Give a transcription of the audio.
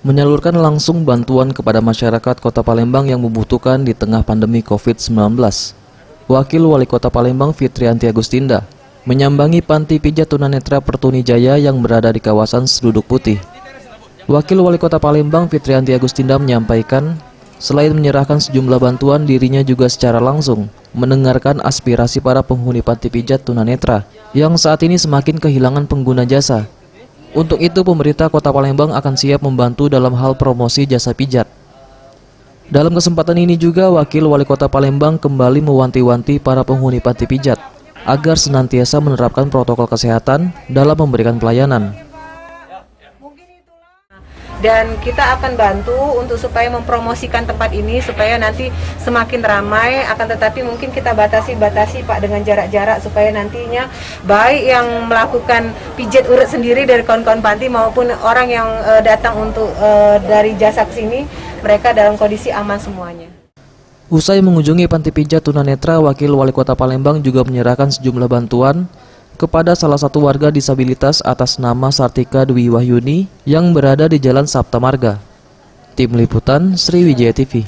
menyalurkan langsung bantuan kepada masyarakat Kota Palembang yang membutuhkan di tengah pandemi COVID-19. Wakil Wali Kota Palembang Fitrianti Agustinda menyambangi panti pijat tunanetra Pertunijaya yang berada di kawasan Seruduk Putih. Wakil Wali Kota Palembang Fitrianti Agustinda menyampaikan, selain menyerahkan sejumlah bantuan, dirinya juga secara langsung mendengarkan aspirasi para penghuni panti pijat tunanetra yang saat ini semakin kehilangan pengguna jasa. Untuk itu, pemerintah Kota Palembang akan siap membantu dalam hal promosi jasa pijat. Dalam kesempatan ini juga, Wakil Wali Kota Palembang kembali mewanti-wanti para penghuni panti pijat agar senantiasa menerapkan protokol kesehatan dalam memberikan pelayanan. Dan kita akan bantu untuk supaya mempromosikan tempat ini supaya nanti semakin ramai, akan tetapi mungkin kita batasi Pak dengan jarak-jarak supaya nantinya baik yang melakukan pijat urut sendiri dari kawan-kawan panti maupun orang yang datang untuk dari jasa ke sini, mereka dalam kondisi aman semuanya. Usai mengunjungi panti pijat tunanetra, Wakil Wali Kota Palembang juga menyerahkan sejumlah bantuan kepada salah satu warga disabilitas atas nama Sartika Dwi Wahyuni yang berada di Jalan Sapta Marga. Tim Liputan Sriwijaya TV.